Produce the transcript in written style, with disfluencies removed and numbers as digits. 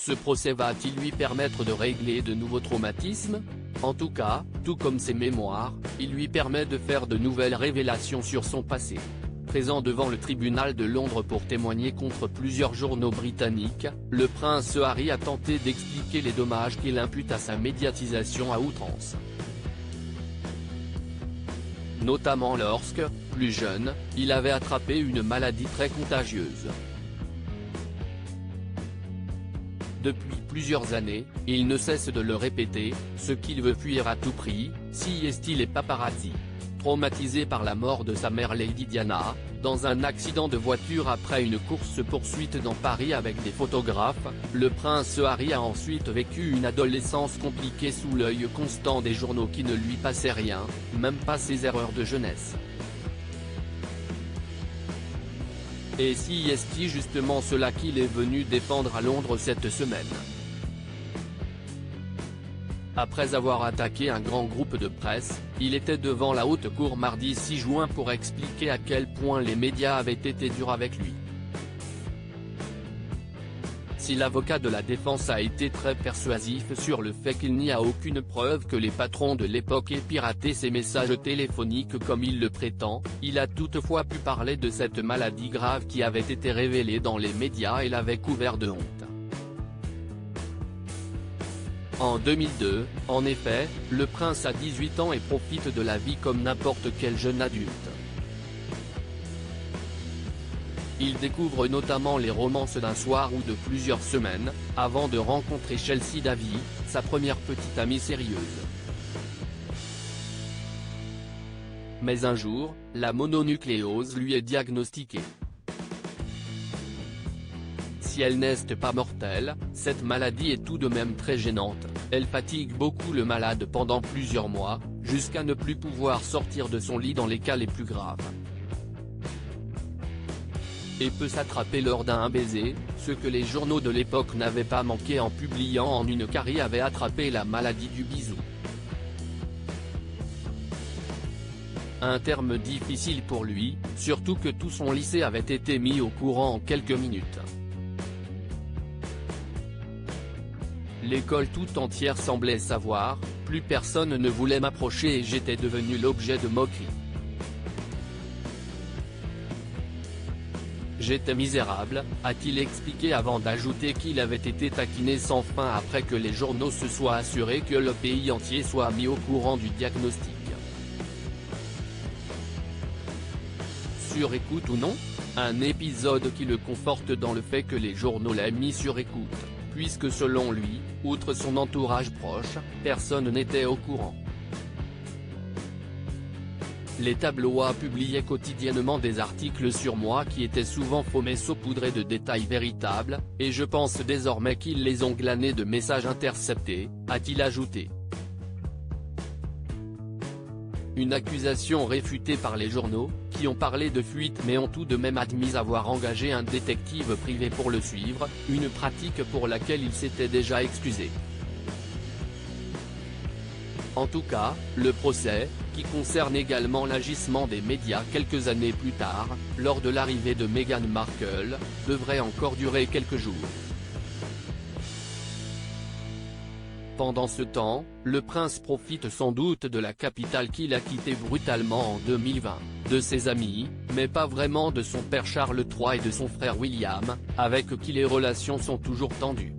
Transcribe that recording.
Ce procès va-t-il lui permettre de régler de nouveaux traumatismes? En tout cas, tout comme ses mémoires, il lui permet de faire de nouvelles révélations sur son passé. Présent devant le tribunal de Londres pour témoigner contre plusieurs journaux britanniques, le prince Harry a tenté d'expliquer les dommages qu'il impute à sa médiatisation à outrance. Notamment lorsque, plus jeune, il avait attrapé une maladie très contagieuse. Depuis plusieurs années, il ne cesse de le répéter, ce qu'il veut fuir à tout prix, est-il les paparazzi. Traumatisé par la mort de sa mère Lady Diana, dans un accident de voiture après une course-poursuite dans Paris avec des photographes, le prince Harry a ensuite vécu une adolescence compliquée sous l'œil constant des journaux qui ne lui passaient rien, même pas ses erreurs de jeunesse. Et est-il justement cela qu'il est venu défendre à Londres cette semaine? Après avoir attaqué un grand groupe de presse, il était devant la haute cour mardi 6 juin pour expliquer à quel point les médias avaient été durs avec lui. Si l'avocat de la défense a été très persuasif sur le fait qu'il n'y a aucune preuve que les patrons de l'époque aient piraté ses messages téléphoniques comme il le prétend, il a toutefois pu parler de cette maladie grave qui avait été révélée dans les médias et l'avait couvert de honte. En 2002, en effet, le prince a 18 ans et profite de la vie comme n'importe quel jeune adulte. Il découvre notamment les romances d'un soir ou de plusieurs semaines, avant de rencontrer Chelsea Davy, sa première petite amie sérieuse. Mais un jour, la mononucléose lui est diagnostiquée. Si elle n'est pas mortelle, cette maladie est tout de même très gênante, elle fatigue beaucoup le malade pendant plusieurs mois, jusqu'à ne plus pouvoir sortir de son lit dans les cas les plus graves. Et peut s'attraper lors d'un baiser, ce que les journaux de l'époque n'avaient pas manqué en publiant en une Harry avait attrapé la maladie du bisou. Un terme difficile pour lui, surtout que tout son lycée avait été mis au courant en quelques minutes. L'école tout entière semblait savoir, plus personne ne voulait m'approcher et j'étais devenu l'objet de moqueries. J'étais misérable, a-t-il expliqué avant d'ajouter qu'il avait été taquiné sans fin après que les journaux se soient assurés que le pays entier soit mis au courant du diagnostic. Sur écoute ou non? Un épisode qui le conforte dans le fait que les journaux l'aient mis sur écoute, puisque selon lui, outre son entourage proche, personne n'était au courant. Les tabloïds publiaient quotidiennement des articles sur moi qui étaient souvent faux mais saupoudrés de détails véritables, et je pense désormais qu'ils les ont glanés de messages interceptés, a-t-il ajouté. Une accusation réfutée par les journaux, qui ont parlé de fuite mais ont tout de même admis avoir engagé un détective privé pour le suivre, une pratique pour laquelle il s'était déjà excusé. En tout cas, le procès, qui concerne également l'agissement des médias quelques années plus tard, lors de l'arrivée de Meghan Markle, devrait encore durer quelques jours. Pendant ce temps, le prince profite sans doute de la capitale qu'il a quittée brutalement en 2020, de ses amis, mais pas vraiment de son père Charles III et de son frère William, avec qui les relations sont toujours tendues.